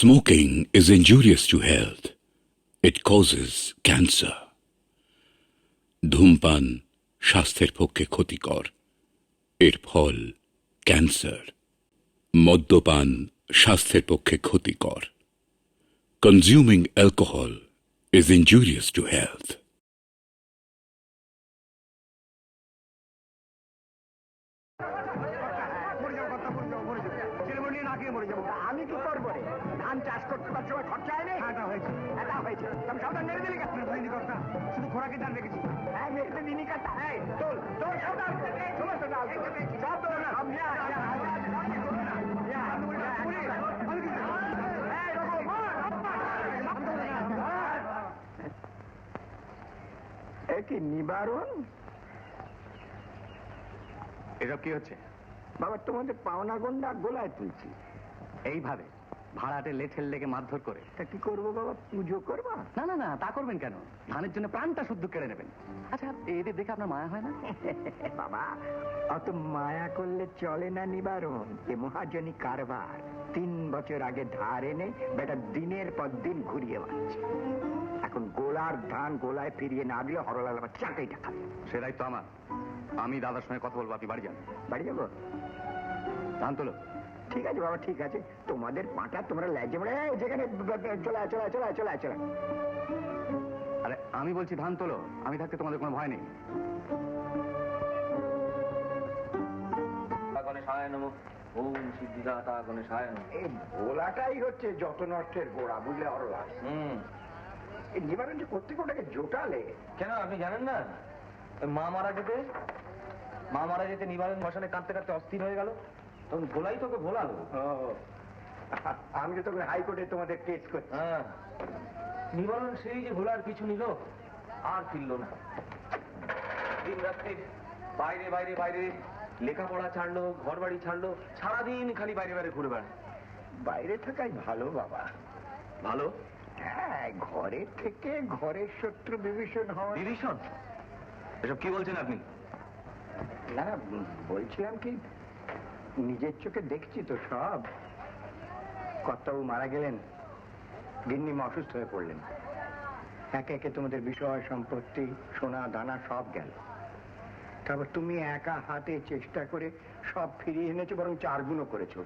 Smoking is injurious to health. It causes cancer. ধূমপান স্বাস্থ্যের পক্ষে ক্ষতিকর। এর ফল ক্যান্সার। মদ্যপান স্বাস্থ্যের পক্ষে ক্ষতিকর। Consuming alcohol is injurious to health. আমি কি করবো রে? ধান চাষ করতে পারছি খরচা হয়নি। এটা হয়েছে আমি সাবধান মেরে দিলি শুধু খোরাকি ধান রেখেছি। হ্যাঁ মেরে দিনি কাটা। তোর তোর সাবধান সব তোর না কি নিবারণ? এসব কি হচ্ছে বাবা? তোমাদের পাওনা গন্ডা গোলায় তুলছি এইভাবে ভাড়াটে লেঠেল লেগে মারধর করে। তা কি করবো বাবা? পুজো করবা? না না না, তা করবেন কেন? ধানের জন্য প্রাণটা শুদ্ধ কেড়ে নেবেন। আচ্ছা, এদের দেখে আপনার মায়া হয় না? বাবা অত মায়া করলে চলে না নিবারণ। এ মহাজনী কারবার। 3 বছর আগে ধার এনে বেটা দিনের পর দিন ঘুরিয়ে মারছে। এখন গোলার ধান গোলায় ফিরিয়ে না দিলে হরলাল আবার চাকরিটা খাবে। সেটাই তো আমার। আমি দাদার সঙ্গে কথা বলবো, আপনি বাড়ি যান। বাড়ি যাবো? ধান তোলো। ঠিক আছে বাবা, ঠিক আছে। তোমাদের পাটা তোমরা লেজে মরে যেখানে চলে চলে চলে চলে চলে। আরে আমি বলছি ধান তোলো। আমি থাকতে তোমাদের কোনো ভয় নেই। এই গোলাটাই হচ্ছে যত নষ্টের গোড়া, বুঝলে হরলাল? এই নিবারণ যে করতে ওটাকে জোটালে কেন আপনি জানেন না? মা মারা যেতে নিবারণ মশানে কাঁদতে কাঁদতে অস্থির হয়ে গেল, তখন ভোলাই তোকে ভোলালো। আমি তো তখন হাইকোর্টে তোমাদের কেস করছি। হ্যাঁ, নিবারণ সেই যে ভোলার পিছু নিল আর ফিরল না। দিন রাত্রি বাইরে বাইরে বাইরে লেখাপড়া ছাড়লো, ঘর বাড়ি ছাড়লো, সারাদিন খালি বাইরে বাইরে ঘুরে বেড়ায়। বাইরে থাকাই ভালো বাবা। ভালো? হ্যাঁ, ঘরের থেকে ঘরের শত্রু বিভীষণ হয়। বিভীষণ? এসব কি বলছেন আপনি? না না, বলছিলাম কি, নিজের চোখে দেখছি তো সব। কর্তাবাবু মারা গেলেন, গিন্নিমা অসুস্থ হয়ে পড়লেন, একে একে তোমাদের বিষয় সম্পত্তি সোনা দানা সব গেল। তারপর তুমি একা হাতে চেষ্টা করে সব ফিরিয়ে এনেছো, বরং 4 গুণও করেছো।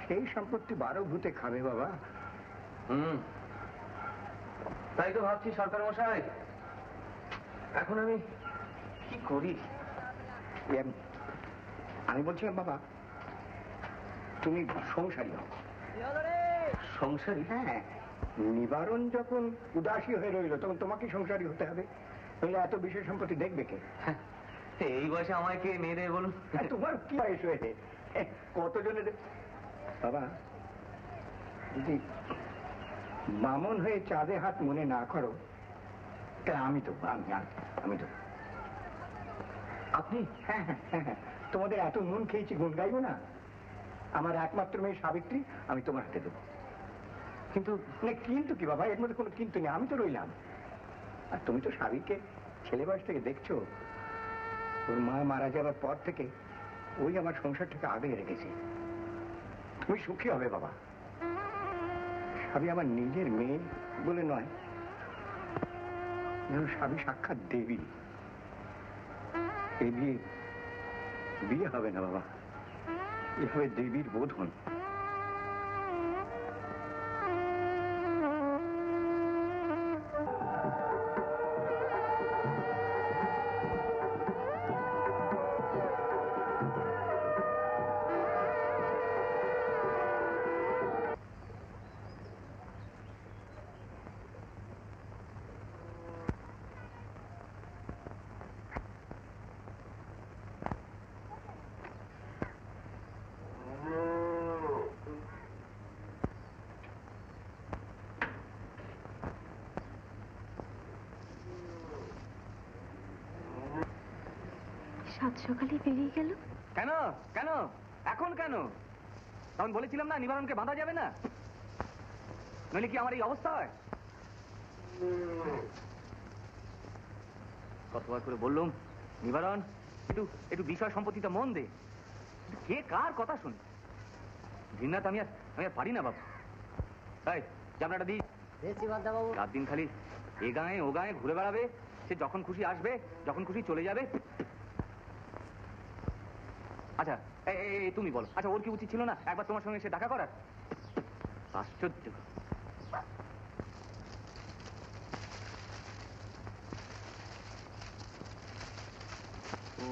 সেই সম্পত্তি 12 ভূতে খাবে বাবা। তাই তো ভাবছি সরকার মশাই, এখন আমি কি করি? আমি বলছিলাম বাবা, তুমি সংসারী হও। সংসারী? হ্যাঁ, নিবারণ যখন উদাসী হয়ে রইল তখন তোমাকে সংসারী হতে হবে। নইলে এত বিষয় সম্পত্তি দেখবে কে? এই বয়সে আমায় কে মেয়ে দেবে বলুন? তোমার কি বয়স হয়েছে? কতজনের বাবা, যদি বামন হয়ে চাঁদে হাত মনে না করো, তা আমি তো আপনি? হ্যাঁ হ্যাঁ হ্যাঁ, তোমাদের এত নুন খেয়েছি গুণ গাইবো না? আমার একমাত্র মেয়ে সাবিত্রী আমি তোমার হাতে দেবো। কিন্তু কিন্তু কি বাবা, এর মধ্যে কোনো কিন্তু নেই। আমি তো রইলাম। আর তুমি তো সাবিকে ছেলে বয়স থেকে দেখছো। ওর মা মারা যাবার পর থেকে ওই আমার সংসারটাকে আগলে রেখেছে। তুমি সুখী হবে বাবা। সাবি আমার নিজের মেয়ে বলে নয়, যেন সাবি সাক্ষাৎ দেবী। এই বিয়ে হবে না বাবা, এভাবে দেবীর বোধন। সাত সকালে বেরিয়ে গেল কেন? কেন এখন কেন? তখন বলেছিলাম না নিবারণকে বাঁধা যাবে না, নইলে কি আমার এই অবস্থা হয়? কতবার করে বললুম নিবারণ একটু বিষয় সম্পত্তিটা মন দে। কে কার কথা শুনে? ঘৃণাতে আমি আর পারি না বাবা। এই জামনাটা দিই। রাত দিন খালি এ গায়ে ও গায়ে ঘুরে বেড়াবে, সে যখন খুশি আসবে যখন খুশি চলে যাবে। আচ্ছা তুমি বলো, আচ্ছা ওর কি উচিত ছিল না একবার তোমার সঙ্গে এসে দেখা করার? আশ্চর্য। ও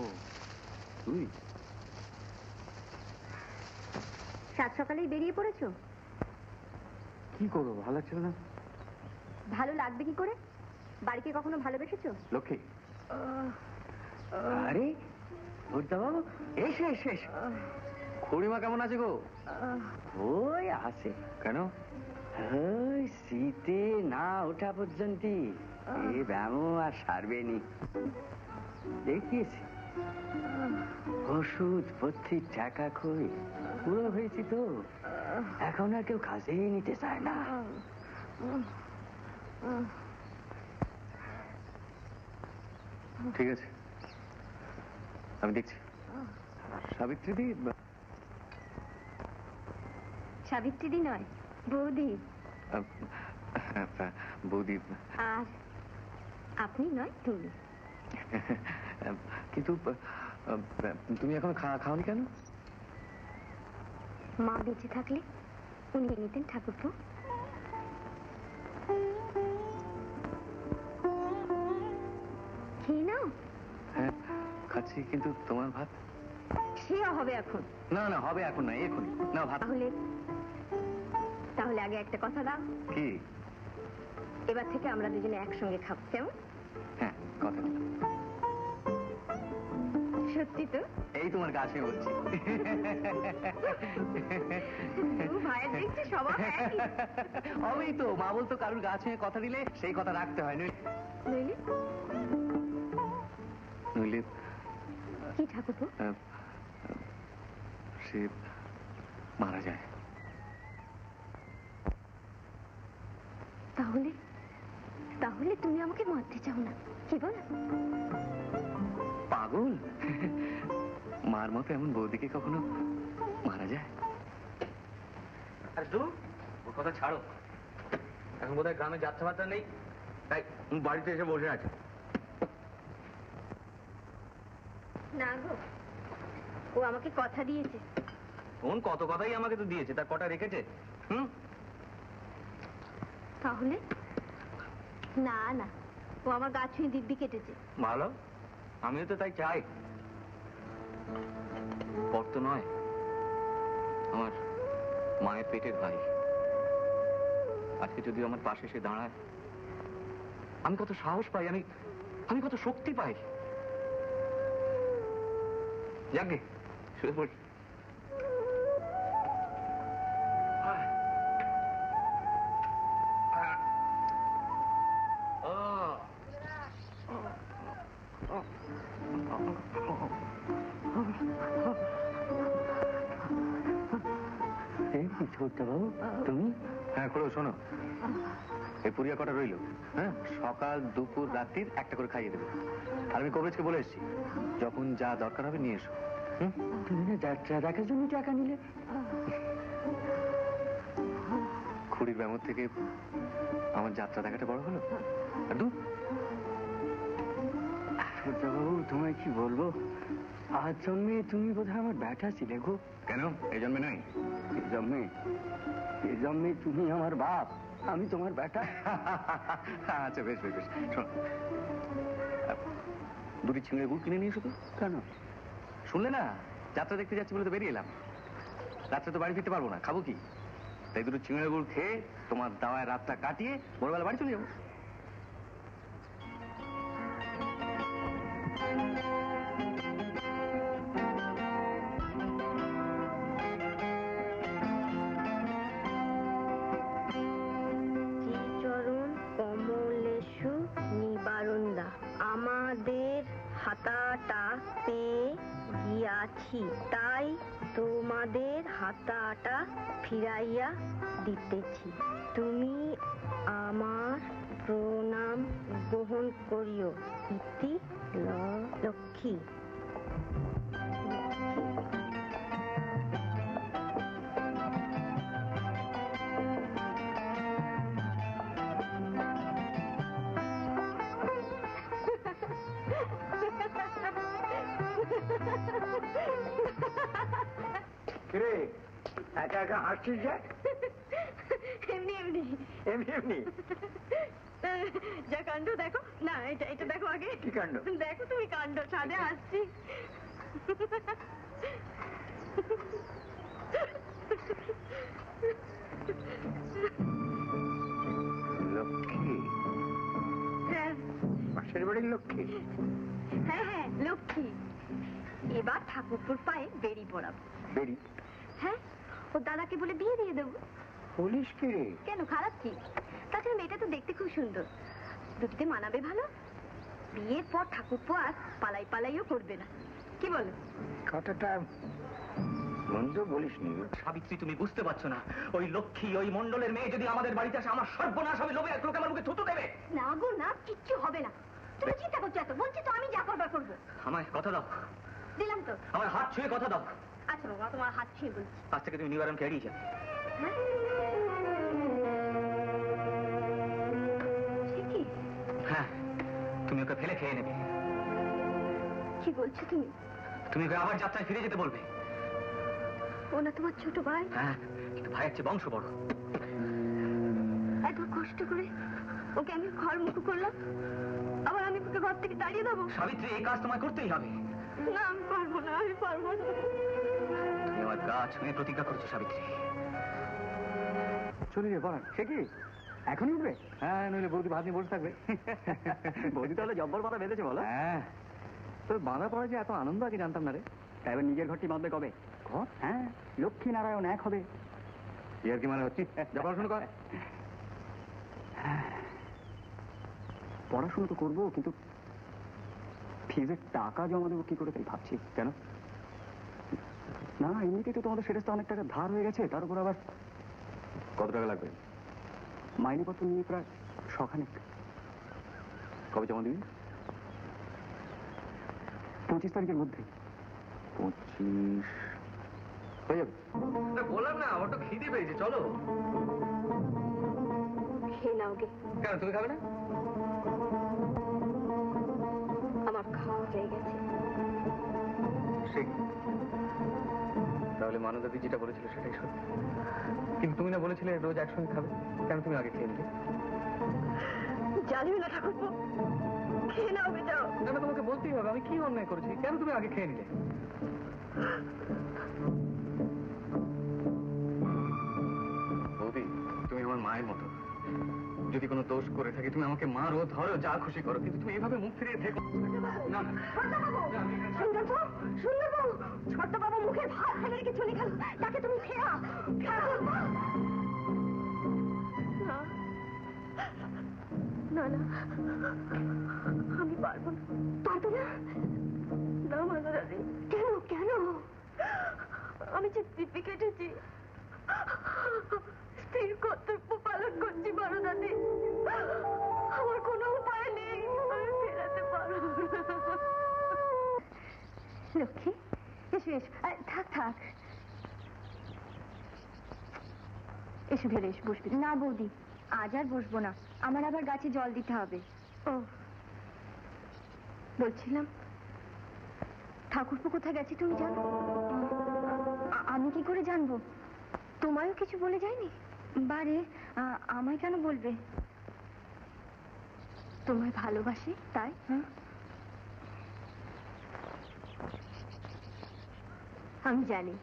তুই সাত সকালেই বেরিয়ে পড়েছো? কি করবো, ভালো লাগছিল না। ভালো লাগবে কি করে? বাড়িকে কখনো ভালোবেসেছো? লক্ষ্মী। আরে বাবু, এসে এসে খুড়িমা কেমন আছে গো? ওই আছে। কেন? ওই শীতে না ওঠা পর্যন্ত এ ব্যামো আর সারবেনি। দেখিয়েছি ওষুধ ভর্তি টাকা কই পুরো হয়েছি তো, এখন আর কেউ কাজেই নিতে চায় না। ঠিক আছে, আমি দেখছি। সাবিত্রী সাবিত্রী নয়, বৌদি। বৌদি। আর আপনি নয়, তুমি। কিন্তু তুমি এখন খাওনি কেন? মা বেঁচে থাকলে উনি নিতেন ঠাকুরপো। খেয়ে নাও। হ্যাঁ খাচ্ছি, কিন্তু তোমার ভাত? সে হবে এখন। না না, হবে এখন না, এখনই না ভাত। তাহলে আগে একটা কথা দাও। কি? এবার থেকে আমরা দুজনে একসঙ্গে খাবো, কেমন? হ্যাঁ, কথা দিলাম। সত্যি তো? এই তোমার কাছে বলছি। ভাইয়ের দেখছি স্বভাব একই। হবেই তো, মা বলতো কারুর গা ছুঁয়ে কথা দিলে সেই কথা রাখতে হয়। নইলে নইলে কি ঠাকুরপো? সে মারা যায়। তাহলে তাহলে তুমি আমাকে মারতে চাও না, কি বল? পাগল, মার মতো এমন বৌদিকে কখনো মারা যায়? আরে দূর, ওর কথা ছাড়ো। এখন বোধহয় গ্রামে যাত্রা বার্তা নেই, তাই বাড়িতে এসে বসে আছে। না গো, ও আমাকে কথা দিয়েছে। কোন কত কথাই আমাকে তো দিয়েছে, তার কটা রেখেছে? তাহলে? না না, ও আমার গা ছুঁয়ে দিব্যি কেটেছে। ভালো, আমিও তো তাই চাই। পর তো নয়, আমার মায়ের পেটের ভাই। আজকে যদি আমার পাশে এসে দাঁড়ায়, আমি কত সাহস পাই, আমি কত শক্তি পাই। যাকে শুয়ে পড়ি। বাবু তুমি? হ্যাঁ খোলো, শোনো, এই পুরিয়া কটা রইল, হ্যাঁ সকাল দুপুর রাত্রির একটা করে খাইয়ে দেবে। আর আমি কবরেজকে বলে এসেছি, যখন যা দরকার হবে নিয়ে এসো। তুমি না যাত্রা দেখার জন্য টাকা নিলে? খুঁড়ির ব্যামোর থেকে আমার যাত্রা দেখাটা বড় হলো। আর দূর। বাবু তোমায় কি বলবো, আজ জন্মে তুমি বোধহয় আমার ব্যাটা ছিলে গো। কেন, এই জন্মে নাই? এ জন্মে তুমি আমার বাপ, আমি তোমার ব্যাটা। আচ্ছা বেশ বেশ বেশ, শোনো, দুটি চিংড়ি গুড় কিনে নিয়ে এসো তো। কেন? শুনলে না, যাত্রা দেখতে যাচ্ছি বলে তো বেরিয়ে এলাম। রাত্রে তো বাড়ি ফিরতে পারবো না, খাবো কি? তাই দুটো চিংড়ি গুড় খেয়ে তোমার দাওয়ায় রাতটা কাটিয়ে ভোরবেলা বাড়ি চলে যাবো। চরণ কমলেশু নিবারণদা, আমাদের হাতাটা পেয়ে গিয়াছি, তাই তোমাদের হাতাটা ফিরাইয়া দিতেছি। তুমি আমার প্রণাম গ্রহণ করিও। ইতি লক্ষ্মী। কিরে একা একা হাসছিস যে? এমনি এমনি এমনি এমনি যা কাণ্ড দেখো না, এটা এটা দেখো আগে। কি কাণ্ড? দেখো তুমি কাণ্ড, ছাদে আসছি। লক্ষ্মী? হ্যাঁ পাশের বাড়ির লক্ষ্মী? হ্যাঁ হ্যাঁ, লক্ষ্মী। এবার ঠাকুরপুর পায়ে বেরি পড়াবো। বেরি? হ্যাঁ, ও দাদাকে বলে বিয়ে দিয়ে দেবো। বলিস কি রে? কেন, খারাপ কি? তাছাড়া মেয়েটা তো দেখতে খুব সুন্দর, দুটিতে মানাবে ভালো। বিয়ের পর ঠাকুরপো আর পালাই পালাইও করবে না, কি বলো? কথাটা মন্দ বলিস নি। সাবিত্রী, তুমি বুঝতে পারছো না, ওই লক্ষ্মী, ওই মন্ডলের মেয়ে যদি আমাদের বাড়িতে আসে, আমার সর্বনাশ হবে। লোভে এক লোক আমার মুখে থুতু দেবে। না গো না, কিচ্ছু হবে না। তুমি চিন্তা করছো এত? বলছি তো আমি যা করবার করবো। আমায় কথা দাও। দিলাম তো। আমার হাত ছুঁয়ে কথা দাও। আচ্ছা বাবা, তোমার হাত ছুঁয়ে বলছি। আজ থেকে তুমি নিবারণকে এড়িয়ে যাবে। হ্যাঁ? সে কি? হ্যাঁ, তুমি ওকে ফেলে খেয়ে নেবে। কি বলছো তুমি? তুমি ওকে আবার যাত্রায় ফিরে যেতে বলবে। ও না তোমার ছোট ভাই? হ্যাঁ, কিন্তু ভাইয়ের চেয়ে বংশ বড়। এত কষ্ট করে ওকে আমি ঘর মুখো করলাম, আবার আমি ওকে ঘর থেকে তাড়িয়ে দেবো? সাবিত্রী, এই কাজ তোমায় করতেই হবে। না, আমি পারবো না, আমি পারবো না। তুমি আমার গা ছুঁয়ে প্রতিজ্ঞা করছো সাবিত্রী। চলে যাবে পড়ান। সে কি এখনই উঠবে? হ্যাঁ, নইলে বৌদি ভাত নিয়ে বসে থাকবে। বৌদি তাহলে জব্বর পাতা বেঁধেছে বলো? হ্যাঁ, তোর বাঁধা পড়া যে এত আনন্দ আগে জানতাম না রে। তাই এবার নিজের ঘরটি বাঁধবে কবে? ঘর? হ্যাঁ, লক্ষ্মী নারায়ণ এক হবে। ইয়ার কি মানে হচ্ছে? যা পড়াশোনা কর। পড়াশোনা তো করবো, কিন্তু ফিজের টাকা জমা দেবো কি করে তাই ভাবছি। কেন? না, এমনিতেই তো তোমাদের সেটা অনেক টাকা ধার হয়ে গেছে, তার উপর আবার কত টাকা লাগবে? মাইনেপত্র নিয়ে প্রায় 100 কবে জমা দিবি? 25 তারিখের মধ্যে। 25 হয়ে যাবে। বললাম না, আমার তো খিদে পেয়েছে, চলো। খেয়ে নাও গে। কেন, তুমি খাবে না? আমার খাওয়া হয়ে গেছে। সে তাহলে মানবদাদি যেটা বলেছিল সেটাই সত্যি। কিন্তু তুমি না বলেছিলে রোজ একসঙ্গে খাবে? কেন তুমি আগে খেয়ে নিলে? জানিও না ঠাকুরপো, খেয়ে নাও গে, যাও। না, তোমাকে বলতেই হবে আমি কি অন্যায় করেছি। কেন তুমি আগে খেয়ে নিলে? বৌদি, তুমি আমার মায়ের মতো। যদি কোনো দোষ করে থাকি তুমি আমাকে মারো, ধরো, যা খুশি করো, কিন্তু তুমি এইভাবে মুখ ফিরিয়ে থেকো না। সুন্দরবাবু, সুন্দরবাবু, ছোট্টবাবু মুখের ভাত ফেলে রেখে চলে গেল, তাকে তুমি ফেরাও, ফেরাও। না না, আমি পারবো না। পারবে না? না মাদারানি। কেন কেন? আমি যে দিব্যি কেটেছি, স্ত্রীর কর্তব্য পালন করছি মাদারানি। আমার কোনো উপায় নেই, আমি ফেরাতে পারবো না। লক্ষ্মী, এসো এসো। থাক থাক, এসো ঘরে এসো, বসবি? না বৌদি, আজ আর বসবো না, আমার আবার গাছে জল দিতে হবে। ও, বলছিলাম ঠাকুরপো কোথায় গেছে তুমি জানো? আমি কি করে জানবো? তোমায়ও কিছু বলে যায়নি? বারে, আমায় কেন বলবে? তোমায় ভালোবাসে তাই। আমি জানি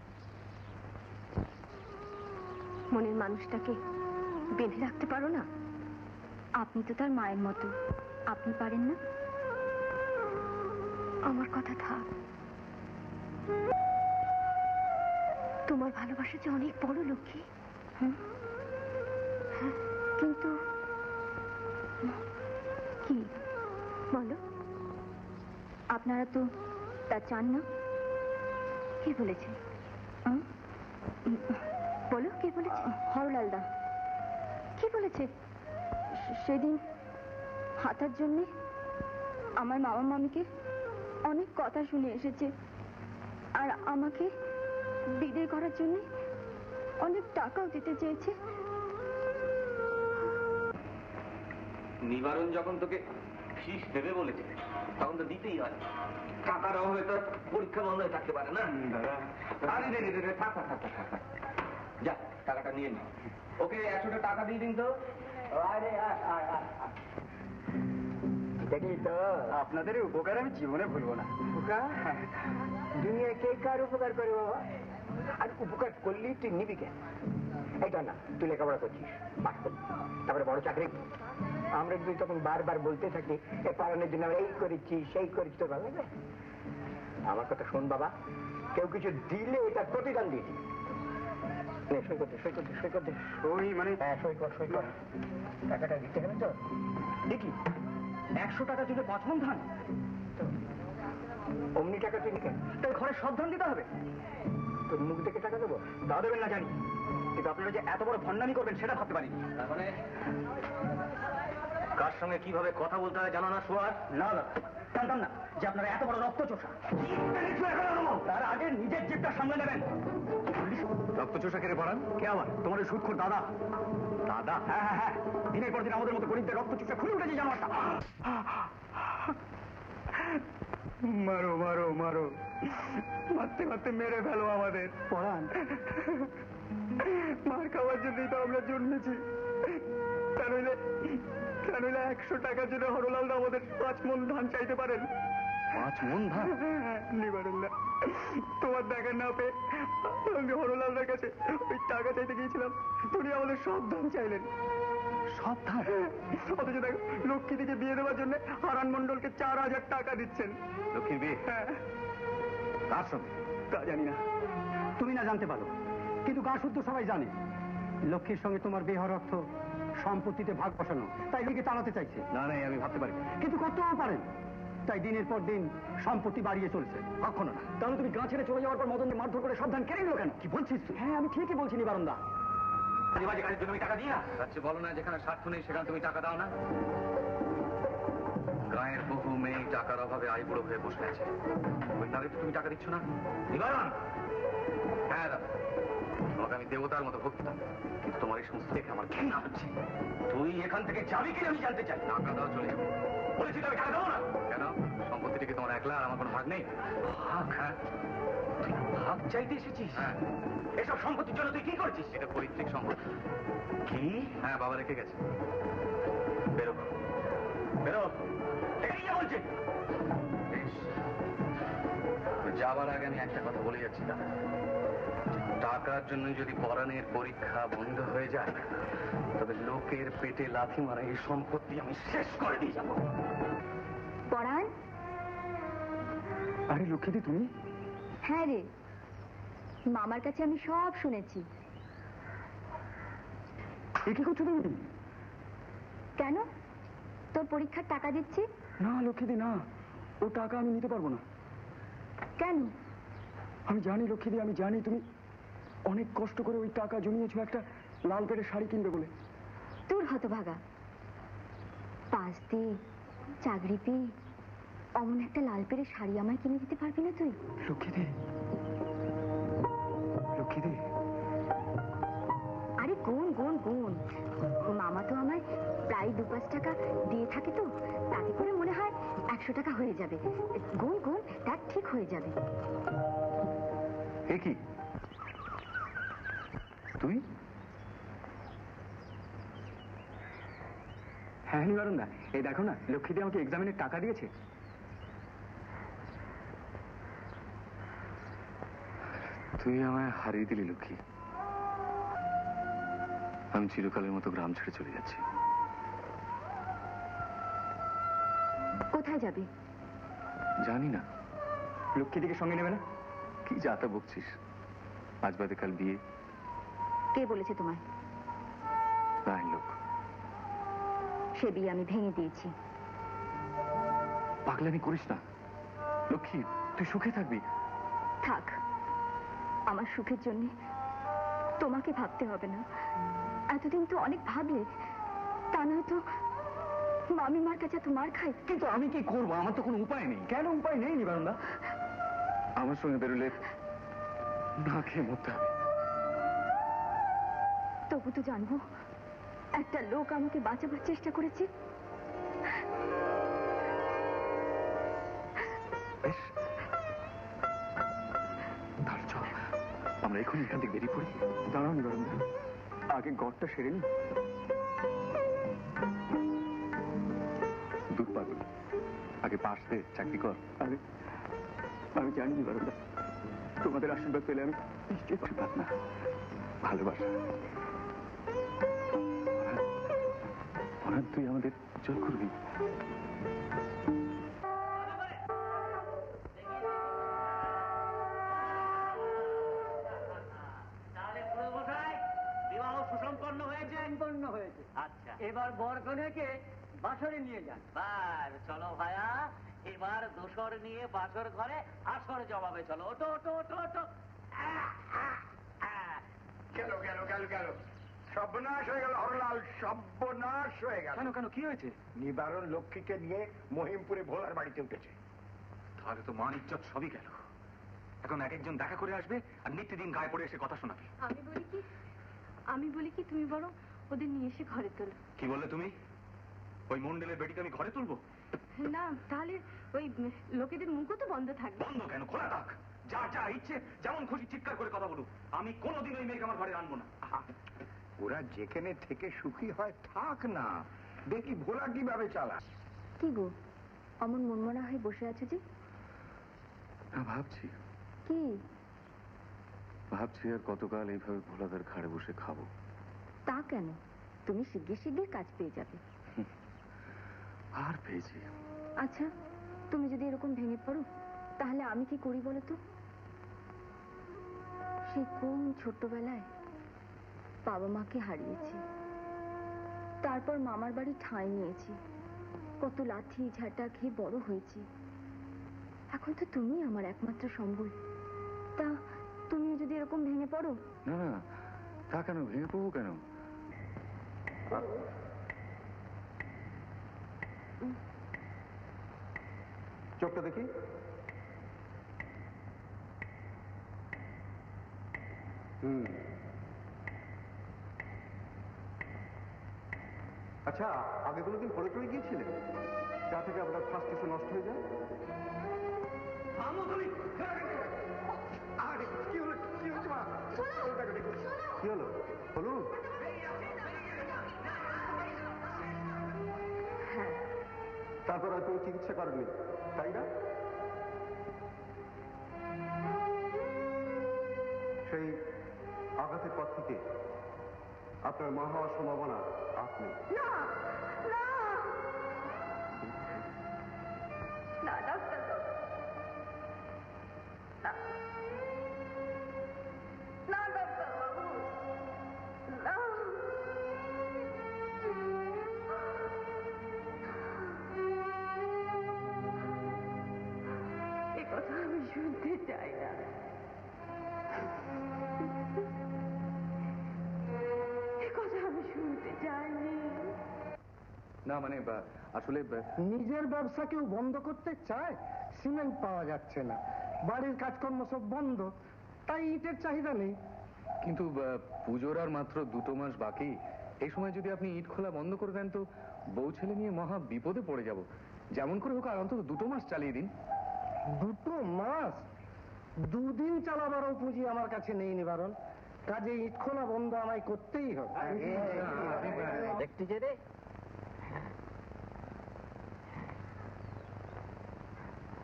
মনের মানুষটাকে বেঁধে রাখতে পারো না। আপনি তো তার মায়ের মতো, আপনি পারেন না? আমার কথা থাক, তোমার ভালোবাসা যে অনেক বড় লক্ষ্মী। হ্যাঁ, কিন্তু কি বলো? আপনারা তো তা চান না। কে বলেছে? বলো, কে বলেছে? হরলালদা। কি বলেছে? সেদিন হাতার জন্যে আমার মামা মামিকে অনেক কথা শুনে এসেছে, আর আমাকে বিদায় করার জন্য অনেক টাকাও দিতে চেয়েছে। নিবারণ যখন তোকে ফিস দেবে বলেছে, তখন তো দিতেই হয়। টাকার অভাবে তো পরীক্ষা বন্ধ হয়ে থাকতে পারে না। দাদা আরে রে রে রে, থাক থাক থাক থাক থাক। যা টাকাটা নিয়ে নি। ওকে 100টা টাকা দিয়ে দিন তো। আরে দেখি তো আপনাদের এই উপকার আমি জীবনে ভুলবো না। উপকার দুনিয়ায় কে কার উপকার করে বাবা? আর উপকার করলেই তুই নিবি কেন? এই ধর না, তুই লেখাপড়া করছিস, পাস করবি, তারপরে বড় চাকরি। আমরা যদি তখন বারবার বলতে থাকি এ পালনের জন্য আমরা এই করেছি সেই করেছি, তোর ভালো লাগবে? আমার কথা শোন বাবা, কেউ কিছু দিলে এটা প্রতিদান দিয়ে দিবি। সই করতে সই করতে সই করতে ওই মানে হ্যাঁ, সই কর সই কর। টাকাটা দিতে হবে তো? দেখি 100 টাকা জুড়ে 5 মণ ধান, অমনি টাকা তুই নিকেন? তাই ঘরে সব ধান দিতে হবে? তোর মুখ দেখে টাকা দেবো? তা দেবেন না জানি, কিন্তু আপনারা যে এত বড় ভণ্ডামি করবেন সেটা ভাবতে পারিনি। তার মানে কার সঙ্গে কিভাবে কথা বলতে হয় জানো না সোয়ার? না দাদা, জানতাম না যে আপনারা এত বড় রক্তচোষা। তার আগে নিজের জেবটা সামলে নেবেন। রক্তচোষা কেড়ে পড়ান কে? আবার তোমার ওই সুদখোর দাদা? দাদা? হ্যাঁ হ্যাঁ হ্যাঁ, দিনের পর দিন আমাদের মতো গরিবদের রক্তচোষা খুলে উঠেছে জানোয়ারটা। মারো মারো মারো, মারতে মারতে মেরে ফেলো আমাদের। পড়ান, মার খাওয়ার জন্যই তো আমরা জন্মেছি। তা নইলে 100 টাকার জন্য হরলাল আমাদের 5 মণ ধান চাইতে পারেন। 5 মণ ধান? নিবারুল্লাহ, তোমার দেখা না পেয়ে আমি হরলালদার কাছে ওই টাকা চাইতে গিয়েছিলাম, উনি আমাদের সব ধান চাইলেন। সব ধান? অথচ দেখো, লক্ষ্মী দিকে বিয়ে দেওয়ার জন্য হারান মন্ডলকে 4000 টাকা দিচ্ছেন। লক্ষ্মীর বিয়ে? হ্যাঁ। কার সঙ্গে? তা জানি না, তুমি না জানতে পারো, কিন্তু গা শুদ্ধ সবাই জানে লক্ষ্মীর সঙ্গে তোমার বিয়ে হওয়ার অর্থ সম্পত্তিতে ভাগ বসানো। তাই লিখে তাড়াতে চাইছে। না নাই, আমি ভাবতে পারি। কিন্তু করতেও পারেন, তাই দিনের পর দিন সম্পত্তি বাড়িয়ে চলছে। কখনো না। তাহলে তুমি গাঁ ছেড়ে চলে যাওয়ার পর মদনকে মারধর করে সাবধান কেড়ে নিল কেন? কি বলছিস? হ্যাঁ, আমি ঠিকই বলছি নিবারণদা। বাজে কাজের জন্য আমি টাকা দিই না? আচ্ছা বলো না, যেখানে স্বার্থ নেই সেখানে তুমি টাকা দাও না? গায়ের বহু মেয়ে টাকার অভাবে আইবুড়ো হয়ে বসে আছে, ওই তাদেরকে তুমি টাকা দিচ্ছ না? নিবারণ? হ্যাঁ দাদা, তোমাকে আমি দেবতার মতো ভক্তাম, কিন্তু তোমার এই সমস্ত দেখে আমার ঘৃণা হচ্ছে। তুই এখান থেকে যাবি কিনা আমি জানতে চাই। টাকা দাও, চলে যাবো। বলেছি তো আমি টাকা দেবো না। কেন? সম্পত্তিটা কি তোমার একলা আর আমার কোনো ভাগ নেই? ভাগ? হ্যাঁ। তুই ভাগ চাইতে এসেছিস? হ্যাঁ। এসব সম্পত্তির জন্য তুই কি করছিস? এটা পৈতৃক সম্পত্তি। কি? হ্যাঁ, বাবা রেখে গেছে। বেরো বেরো, এই যে বলছি। বেশ, যাবার আগে আমি একটা কথা বলে যাচ্ছি দাদা, টাকার জন্য যদি পরাণের পরীক্ষা বন্ধ হয়ে যায়, তবে লোকের পেটে লাথি মারা এই সম্পত্তি আমি শেষ করে দিয়ে যাবো। পরাণ? আরে লক্ষ্মীদি, তুমি? হ্যাঁ রে, মামার কাছে আমি সব শুনেছি। এ কি করছো তুমি? কেন? তোর পরীক্ষার টাকা দিচ্ছি। না লক্ষ্মীদি না, ও টাকা আমি নিতে পারবো না। কেন? আমি জানি লক্ষ্মীদি, আমি জানি তুমি অনেক কষ্ট করে ওই টাকা জমিয়েছো একটা লাল পেড়ে শাড়ি কিনবে বলে। তোর হতভাগা, পাঁচ দিয়ে চাকরি পেয়ে অমন একটা লাল পেড়ে শাড়ি আমায় কিনে দিতে পারবি না তুই? লক্ষ্মীদি, লক্ষ্মীদি। আরে গুণ গুণ গুণ, মামা তো আমায় প্রায় 2-5 টাকা দিয়ে থাকে, তো তাতে করে মনে হয় 100 টাকা হয়ে যাবে। গুণ গুণ, তার ঠিক হয়ে যাবে। এ কি তুই? হ্যাঁ নিবারণ দা, এই দেখো না, লক্ষ্মীদি আমাকে এক্সামিনের টাকা দিয়েছে। তুই আমায় হারিয়ে দিলি লক্ষ্মী। আমি চিরকালের মতো গ্রাম ছেড়ে চলে যাচ্ছি। কোথায় যাবে? জানি না। লক্ষ্মীদিকে সঙ্গে নেবে না? কি যাতা বকছিস? আজ বাদে কাল বিয়ে। কে বলেছে তোমায়? নাই লোক। সে বিয়ে আমি ভেঙে দিয়েছি। পাগলামি করিস না লক্ষ্মী, তুই সুখে থাকবি। থাক, আমার সুখের জন্য তোমাকে ভাবতে হবে না। এতদিন তো অনেক ভাবলে, তা নয়তো মামিমার কাছে তো মার খাই। কিন্তু আমি কি করবো? আমার তো কোনো উপায় নেই। কেন উপায় নেই নিবারণ দা? আমার সঙ্গে বেরোলে না খেয়ে মরতে হবে। তবু তো জানবো একটা লোক আমাকে বাঁচাবার চেষ্টা করেছে। বেশ, তাহলে চল আমরা এখনই এখান থেকে বেরিয়ে পড়ি। দাঁড়াও নিবারণ দা, আগে গড়টা সেরে নি। দূর পাগল, আগে পাশ দে, চাকরি কর। আরে আমি জানি নিবারণ দা, তোমাদের আশীর্বাদ পেলে আমি নিশ্চয়ই পারি। আশীর্বাদ না, ভালোবাসা। তুই আমাদের উজ্জ্বল করবি। তাহলে পুরোমশাই বিবাহ সুসম্পন্ন হয়েছে? সম্পন্ন হয়েছে। আচ্ছা, এবার বর কনেকে বাসরে নিয়ে যান। বার চলো ভায়া, এবার দোসর নিয়ে বাসর ঘরে আসর জমাবে। চলো, ওটো ওটো ওটো ওটো। গেল গেল গেল গেল, সর্বনাশ হয়ে গেল হরলাল, সর্বনাশ হয়ে গেল। কেন কেন, কি হয়েছে? নিবারণ লক্ষ্মীকে নিয়ে মহিমপুরে ভোলার বাড়িতে উঠেছে। তাহলে তো মান ইজ্জত সবই গেল। এখন এক একজন দেখা করে আসবে আর নিত্যদিন গায়ে পড়ে এসে কথা শোনাবে। আমি বলি কি তুমি বরং ওদের নিয়ে এসে ঘরে তোলো। কি বললে তুমি? ওই মন্ডলের বেটিকে আমি ঘরে তুলবো? না, তাহলে ওই লোকেদের মুখও তো বন্ধ থাকবে। বন্ধ কেন, খোলা থাক। যা যা ইচ্ছে যেমন খুশি চিৎকার করে কথা বলুক, আমি কোনোদিন ওই মেয়েকে আমার ঘরে আনবো না। ওরা যেখানে থেকে সুখী হয় থাক না, দেখি ভোলা কিভাবে চালা। কি গো, অমন মনমরা হয়ে বসে আছো যে? না, ভাবছি কি? ভাবছি আর কতকাল এইভাবে ভোলাদার ঘাড়ে বসে খাবো। তা কেন? তুমি শিগগির শিগগির কাজ পেয়ে যাবে। আর পেয়েছি। আচ্ছা, তুমি যদি এরকম ভেঙে পড়ো তাহলে আমি কি করি বলো তো? সেই কোন ছোট্টবেলায় বাবা মাকে হারিয়েছি, তারপর মামার বাড়ি ঠাঁই নিয়েছি, কত লাথি ঝাঁটা খেয়ে বড় হয়েছি। এখন তো তুমি আমার একমাত্র সম্বল। তা তুমিও যদি এরকম ভেঙে পড়ো? না না, তা কেন, ভেঙে পড়বো কেন? চোখটা দেখি। আচ্ছা, আগে কোনোদিন পড়ে টড়ে গিয়েছিলেন যা থেকে আপনার ফার্স্ট এসে নষ্ট হয়ে যায়? আরে কি হলো, কি হয়েছে মা? কি হলো বলুন। তারপর আর কোনো চিকিৎসা করেননি, তাই না? সেই আঘাতের পর থেকে আপনার মা হওয়ার সম্ভাবনা আপনি। না না না, ডাক্তার বাবু, না না, ডাক্তার বাবু, না। এ কথা আমি শুনতে চাই না। এ কথা আমি শুনতে চাইনি। না মানে আসলে নিজের ব্যবসা কেউ বন্ধ করতে চায়? সিমেন্ট পাওয়া যাচ্ছে না, বাড়ির কাজকর্ম সব বন্ধ, তাই ইটের চাহিদা নেই। কিন্তু পুজোর আর মাত্র 2 মাস বাকি। এই সময় যদি আপনি ইট খোলা বন্ধ করে দেন তো বউ ছেলে নিয়ে মহা বিপদে পড়ে যাব। যেমন করে হোক আর অন্তত 2 মাস চালিয়ে দিন। 2 মাস? 2 দিন চালাবারও পুঁজি আমার কাছে নেই নিবারণ, কাজে ইট খোলা বন্ধ আমায় করতেই হবে। দেখতে যে রে,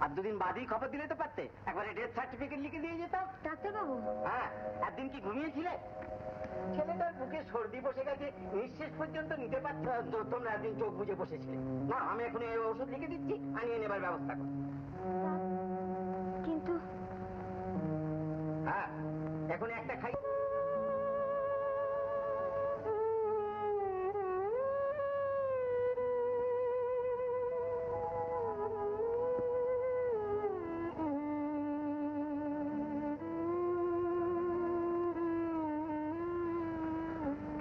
আর 2 দিন বাদেই খবর দিলে তো পারতে, একবারে ডেথ সার্টিফিকেট লিখে দিয়ে যেতাম। ডাক্তার বাবু, হ্যাঁ, একদিন কি ঘুমিয়েছিলে? ছেলেটার বুকে সর্দি বসে গেছে, নিঃশ্বাস পর্যন্ত নিতে পারছে না। তোমরা একদিন চোখ বুঝে বসেছিলে না। আমি এখন এই ওষুধ লিখে দিচ্ছি, আনিয়ে নেবার ব্যবস্থা করো। কিন্তু হ্যাঁ, এখন একটা খাই।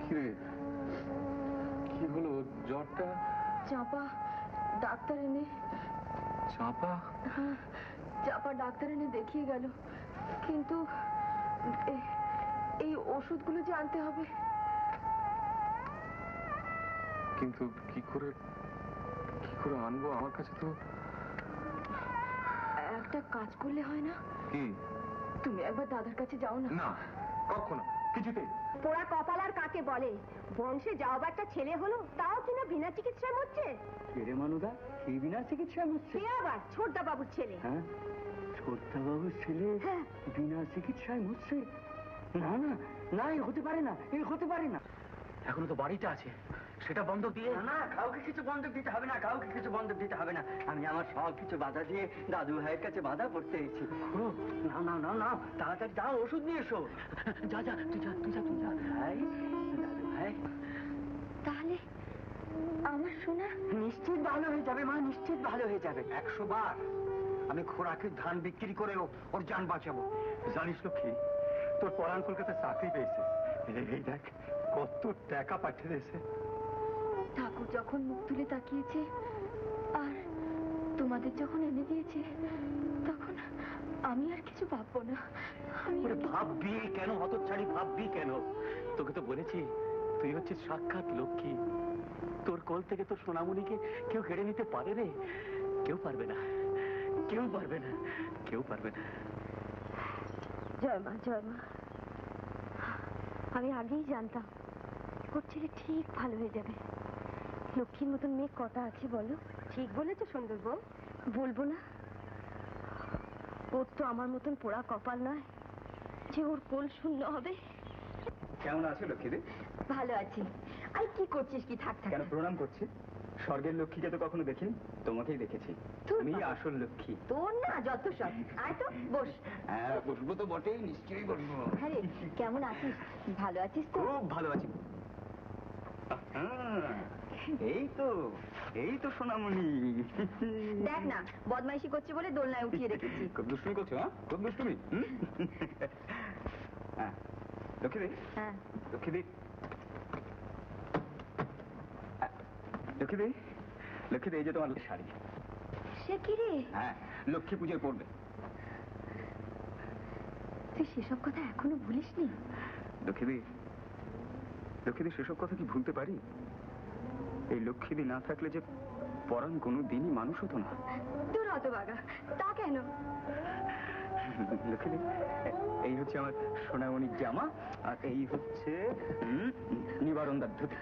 কিরে, কি হলো জ্বরটা? চাপা ডাক্তার এনে, চাপা? চাপা ডাক্তার এনে দেখিয়ে গেল, কিন্তু এই ওষুধগুলো যে আনতে হবে। কিন্তু কি করে আনবো? আমার কাছে তো একটা কাজ করলে হয় না? কি? তুমি একবার দাদার কাছে যাও না। না, কখনো কিছুতেই। পোড়া কপাল আর কাকে বলে? বংশে যাও একটা ছেলে হলো, তাও কিনা বিনা চিকিৎসায় মরছে। রে মানুদা, এই বিনা চিকিৎসা হচ্ছে? সে আবার ছোটদা বাবুর ছেলে। হ্যাঁ, ছোটদা বাবুর ছেলে বিনা চিকিৎসায় মরছে? না না না, এ হতে পারে না, এ হতে পারে না। এখনো তো বাড়িটা আছে, সেটা বন্ধক দিয়ে। না, কাউকে কিছু বন্ধক দিতে হবে না, কাউকে কিছু বন্ধক দিতে হবে না। আমি আমার সব কিছু বাধা দিয়ে দাদু ভাইয়ের কাছে বাধা পড়তে এসেছি। না না না না, তাড়াতাড়ি যাও, ওষুধ নিয়ে এসো। যা যা, তুই যা, তুই যা, তুই যা। ভাই, দাদু ভাই, তাহলে আমার সোনা নিশ্চিত ভালো হয়ে যাবে মা, নিশ্চিত ভালো হয়ে যাবে। 100 বার আমি খোরাকের ধান বিক্রি করেও ওর জান বাঁচাবো। জানিস লক্ষ্মী, তোর পরাণ কলকাতায় চাকরি পেয়েছে। এই দেখ কত টাকা পাঠিয়ে দিয়েছে। ঠাকুর যখন মুখ তুলে তাকিয়েছে আর তোমাদের যখন এনে দিয়েছে, তখন আমি আর কিছু ভাববো না। আমি আর কিছু- ভাববি কেন হতচ্ছাড়ি, ভাববি কেন? তোকে তো বলেছি তুই হচ্ছিস সাক্ষাৎ লক্ষ্মী। তোর কোল থেকে তোর সোনামণিকে কেউ কেড়ে নিতে পারে রে? কেউ পারবে না, কেউ পারবে না, কেউ পারবে না। জয় মা, জয় মা। আমি আগেই জানতাম ওর ছেলে ঠিক ভালো হয়ে যাবে। লক্ষ্মীর মতন মেয়ে কটা আছে বলো? ঠিক বলেছো সুন্দর বউ, বলবো না? ওর তো আমার মতন পোড়া কপাল নয় যে ওর কোল শূন্য হবে। কেমন আছো লক্ষ্মীদি? ভালো আছি। আর কি করছিস? কি থাক থাক। কেন প্রণাম করছি? স্বর্গের লক্ষ্মীকে তো কখনো দেখিনি, তোমাকেই দেখেছি। তুমি আসল লক্ষ্মী। তোর না যত সব। আয় তো বস। হ্যাঁ, বসবো তো বটেই, নিশ্চয়ই বসবো। হ্যাঁ রে, কেমন আছিস? ভালো আছিস তো? খুব ভালো আছি। এই তো সোনামণি। দেখ না, বদমাইশি করছে বলে দোলনায় উঠিয়ে রেখেছি। খুব দুষ্টুমি করছো? হ্যাঁ, খুব দুষ্টুমি। হ্যাঁ লক্ষ্মীদি, হ্যাঁ, লক্ষ্মীদি, লক্ষ্মীদি, লক্ষ্মীদি, এই যে তোমার শাড়ি। সে কি রে? হ্যাঁ, লক্ষ্মী পুজোয় পড়বে। তুই সেসব কথা এখনো ভুলিসনি? লক্ষ্মীদি, লক্ষ্মীদি, সেসব কথা কি ভুলতে পারি? এই লক্ষ্মীদি না থাকলে যে পরাণ কোনো দিনই মানুষ হতো না। তোর হতভাগা, তা কেন? লক্ষ্মীদি, এই হচ্ছে আমার সোনামণির জামা, আর এই হচ্ছে নিবারণদার ধুতি।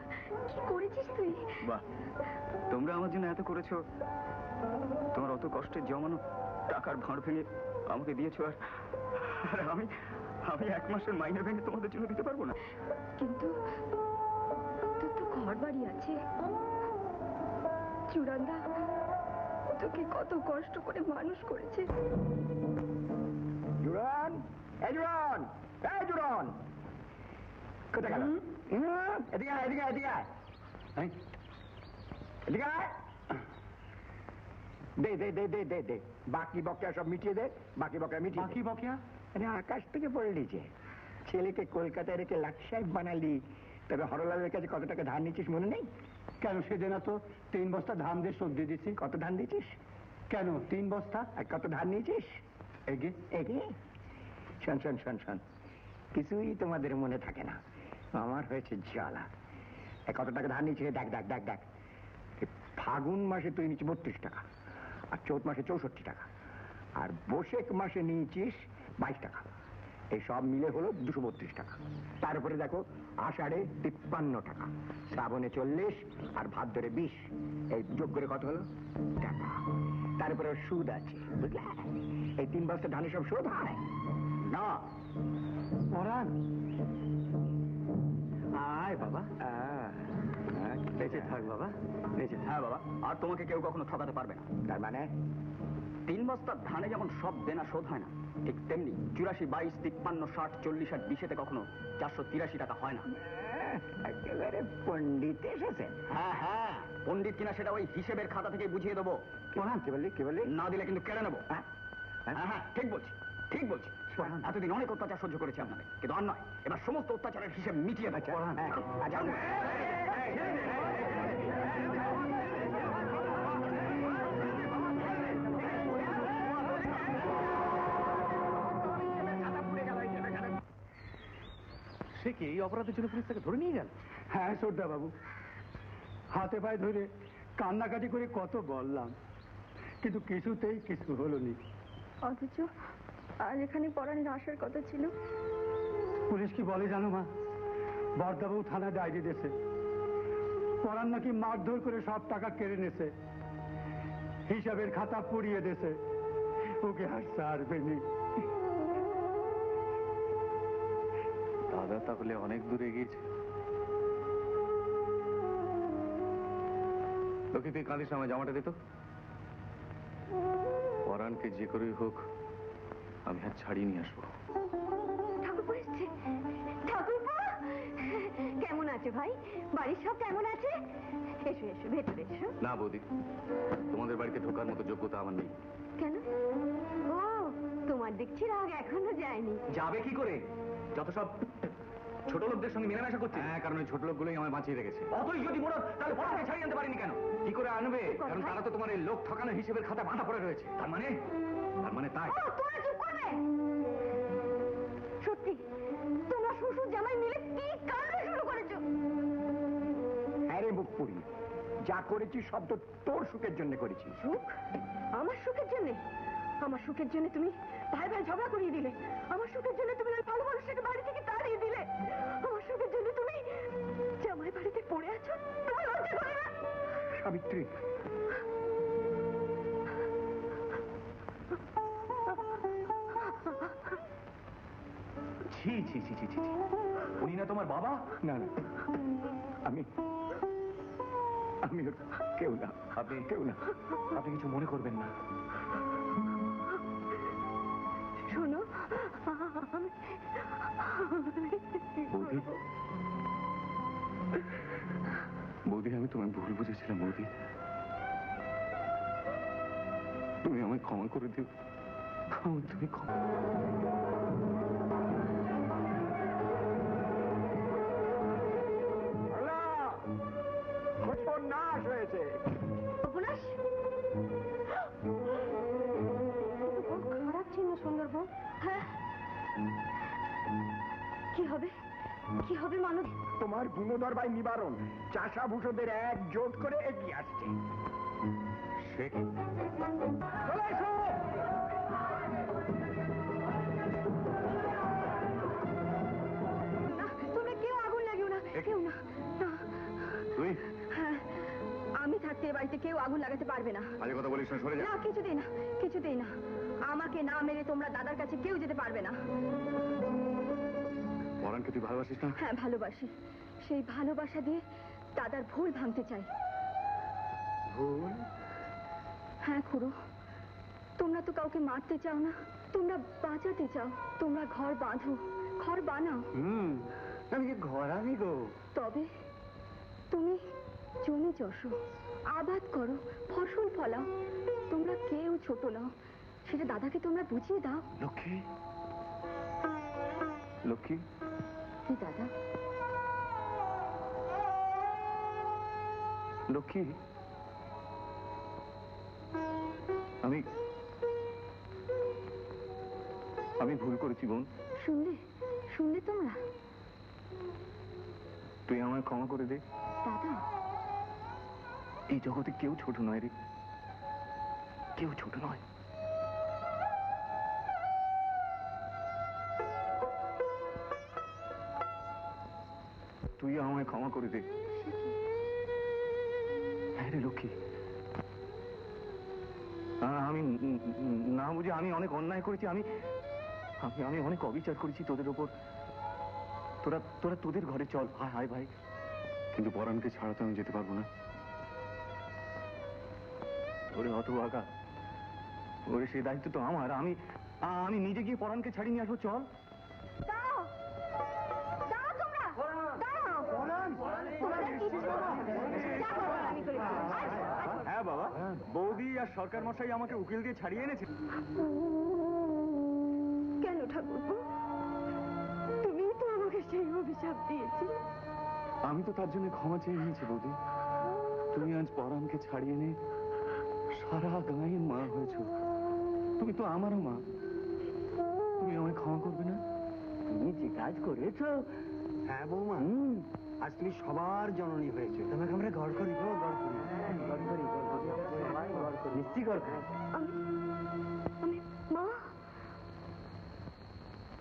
কি করেছিস তুই? বাহ, তোমরা আমার জন্য এত করেছো, তোমার অত কষ্টের জমানো টাকার ভাঁড় ভেঙে আমাকে দিয়েছো, আর আমি 1 মাসের মাইনে ভেঙে তোমাদের জন্য দিতে পারবো না? কিন্তু তোর তো ঘর বাড়ি আছে। চূড়ান্দা তোকে কত কষ্ট করে মানুষ করেছে। জুড়ন, এই জুড়ন, এই জুড়ন, কোথায় গেল? এদিকে আয়, এদিকে আয়, এদিকে আয়। এদিকে আয়। দে দে দে দে দে দে, বাকি বকেয়া সব মিটিয়ে দে, বাকি বকেয়া মিটিয়ে। বাকি বকেয়া? আরে আকাশ থেকে পড়ে নিচে। ছেলেকে কলকাতায় রেখে লাট সাহেব বানালি, তবে হরলালের কাছে কত টাকা ধার নিচ্ছিস মনে নেই? কেন, সেদিন তো 3 বস্তা ধান দিয়ে শোধ দিয়ে দিচ্ছি। কত ধান দিয়েছিস? কেন 3 বস্তা? আর কত ধান নিয়েছিস? এগে এগে। শোন শোন শোন শোন, কিছুই তোমাদের মনে থাকে না। আমার হয়েছে জ্বালা। কত টাকা ধার নিয়েছিস? দেখ দেখ দেখ দেখ। ফাগুন মাসে তুই নিচ্ছিস 32 টাকা, আর চৈত মাসে 64 টাকা, আর বৈশাখ মাসে নিয়েছিস 22 টাকা। এই সব মিলে হলো 232 টাকা। তারপরে দেখো আষাঢ়ে 53 টাকা, শ্রাবণে 40, আর ভাদ্রে 20। এই যোগ করে কত হলো? টাকা। তারপরে সুদ আছে, বুঝলে? এই 3 বস্তা ধানে সব শোধ হয় না। পরাণ, আয় বাবা, বেঁচে থাক বাবা, বেঁচে থাক বাবা। আর তোমাকে কেউ কখনো ঠকাতে পারবে না। তার মানে 3 বস্তার ধানে যেমন সব দেনা শোধ হয় না, ঠিক তেমনি 84, 22, 53, 60, 40 আর 20-এতে কখনো 483 টাকা হয় না। একেবারে পণ্ডিত এসেছেন। হ্যাঁ হ্যাঁ, পণ্ডিত কিনা সেটা ওই হিসেবের খাতা থেকে বুঝিয়ে দেবো। কি বললি, কি বললি? না দিলে কিন্তু কেড়ে নেবো। হ্যাঁ হ্যাঁ, ঠিক বলছি, ঠিক বলছি। এতদিন অনেক অত্যাচার সহ্য করেছি আপনাদের, কিন্তু আর নয়, এবার সমস্ত অত্যাচারের হিসেব মিটিয়ে দেবো। সে কি এই অপরাধের জন্য পুলিশ তাকে ধরে নিয়ে গেল? হ্যাঁ সর্দা বাবু, হাতে পায়ে ধরে কান্নাকাটি করে কত বললাম, কিন্তু কিছুতেই কিছু হলো নি। অথচ আজ এখানে পরাণের আসার কথা ছিল। পুলিশ কি বলে জানো মা? বর্দাবু থানা ডায়েরি দিয়েছে, পরাণ নাকি মারধর করে সব টাকা কেড়ে নেছে, হিসাবের খাতা পুড়িয়ে দিয়েছে, ওকে আর ছাড়বেনি। দাদা তাহলে অনেক দূরে গিয়েছে। লক্ষ্মী, তুই কাঁদিস আমার জামাটা দিত। পরাণকে যে করেই হোক আমি আর ছাড়িয়ে নিয়ে আসবো। ঠাকুরপো এসছে। ঠাকুরপো কেমন আছে ভাই? বাড়ির সব কেমন আছে? এসো এসো, ভেতরে এসো। না বৌদি, তোমাদের বাড়িতে ঢোকার মতো যোগ্যতা আমার নেই। কেন? ও, তোমার দেখছি রাগ এখনো যায়নি। যাবে কি করে? যত সব ছোট লোকদের সঙ্গে মেলামেশা করছে। হ্যাঁ, কারণ ওই ছোট লোকগুলোই আমায় বাঁচিয়ে রেখেছে। অতই যদি বড়, তাহলে পড়াকে ছাড়িয়ে আনতে পারিনি কেন? কি করে আনবে? কারণ তারা তো তোমার এই লোক ঠকানো হিসেবের খাতা বাঁধা পড়ে রয়েছে। তার মানে তাই। ও, তোমরা চুপ করবে? সত্যি তোমরা শ্বশুর জামাই মিলে কি কাণ্ড শুরু করেছো? হ্যাঁ রে মুখ পুরি, যা করেছি সব তো তোর সুখের জন্য করেছি। সুখ? আমার সুখের জন্য? আমার সুখের জন্য তুমি ভাই ভাই ঝগড়া করিয়ে দিলে। আমার সুখের জন্য তুমি ওই ভালো মানুষটাকে বাড়ি থেকে তাড়িয়ে দিলে। আমার সুখের জন্য তুমি জামাই বাড়িতে পড়ে আছো। তোমার লজ্জা করে না? সাবিত্রী, ছি ছি ছি ছি ছি, উনি না তোমার বাবা? না না, আমি ওর কেউ না। আপনি কেউ না, আপনি কিছু মনে করবেন না। শোনো, বৌদি, বৌদি, আমি তোমায় ভুল বুঝেছিলাম বৌদি। তুমি আমায় ক্ষমা করে দিও। তুমি ক্ষমা। সর্বনাশ হয়েছে। উপন্যাস খারাপ ছিল সুন্দর বউ। হ্যাঁ, কি হবে? কি হবে মানব? তোমার গুণধর ভাই নিবারণ চাষা ভূষদের একজোট করে এগিয়ে আসছে। সে চলে এসো। না, তোমরা কেউ আগুন লাগিও না, কেউ না। না। তুই হ্যাঁ, আমি থাকতে এ বাড়িতে কেউ আগুন লাগাতে পারবে না। আজে কথা বলিস না, সরে যা। না, কিছুতেই না, কিছুতেই না। আমাকে না মেরে তোমরা দাদার কাছে কেউ যেতে পারবে না। পরাণকে তুই ভালোবাসিস না? হ্যাঁ, ভালোবাসি। সেই ভালোবাসা দিয়ে দাদার ভুল ভাঙতে চাই। ভুল? হ্যাঁ খুড়ো, তোমরা তো কাউকে মারতে চাও না, তোমরা বাঁচাতে চাও। তোমরা ঘর বাঁধো, ঘর বানাও। আমি যে ঘর আমি গো। তবে তুমি জমি চষো, আবাদ করো, ফসল ফলাও। তোমরা কেউ ছোট নাও, সেটা দাদাকে তোমরা বুঝিয়ে দাও। লক্ষ্মী, লক্ষ্মী, কি দাদা? লক্ষ্মী, আমি ভুল করেছি বোন। শুনলে? শুনলে তোমরা? তুই আমায় ক্ষমা করে দে। দাদা, এই জগতে কেউ ছোট নয় রে, কেউ ছোট নয়। তুই আমায় ক্ষমা করে দে। হ্যাঁ রে লক্ষ্মী, আমি না বুঝে আমি অনেক অন্যায় করেছি। আমি আমি অনেক অবিচার করেছি তোদের ওপর। তোরা তোরা তোদের ঘরে চল। হায় হায় ভাই, কিন্তু পরাণকে ছাড়া তো আমি যেতে পারবো না। ওরে হতভাগা, ওরে সেই দায়িত্ব তো আমার। আমি আমি নিজে গিয়ে পরাণকে ছাড়িয়ে নিয়ে আসবো। চল। দাও, দাও তোমরা, দাও। তোমাদের কিচ্ছু যা করবার আমি করেছি। হ্যাঁ বাবা, বৌদি আর সরকার মশাই আমাকে উকিল দিয়ে ছাড়িয়ে এনেছে। কেন ঠাকুরপো? তুমি তো আমাকে সেই অভিশাপ দিয়েছিলে। আমি তো তার জন্য ক্ষমা চেয়ে নিয়েছি বৌদি। তুমি আজ পরাণকে ছাড়িয়ে নে সারা গাঁয়ের মা হয়েছ। তুমি তো আমারও মা। তুমি আমায় ক্ষমা করবে না? তুমি যে কাজ করেছো। হ্যাঁ বৌমা, আজ তুমি সবার জননী হয়েছে। তোমাকে আমরা গড় করি গো, গড় করি, গড় করি, গড় করি, সবাই গড় করি, নিশ্চয়ই গড় করি। আমি মা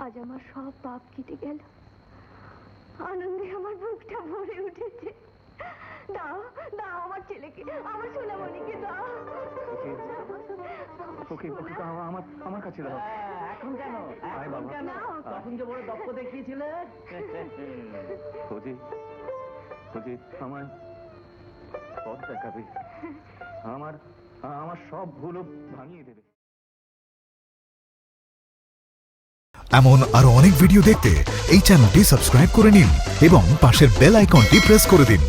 আজ আমার সব পাপ কেটে গেল, আনন্দে আমার বুকটা ভরে উঠেছে। দাও দাও আমার ছেলেকে, আমার সোনামণিকে দাও। ওকে আমার কাছে দাও। এখন কেন? আয় বাবা। কেন? তখন যে বড় দক্ষ দেখিয়েছিলে। ফৌজি, ফৌজি আমায় পথ দেখাবে, আমার সব ভুলও ভাঙিয়ে দেবে। এমন আরো অনেক ভিডিও দেখতে এই চ্যানেলটি সাবস্ক্রাইব করে নিন এবং পাশের বেল আইকনটি প্রেস করে দিন।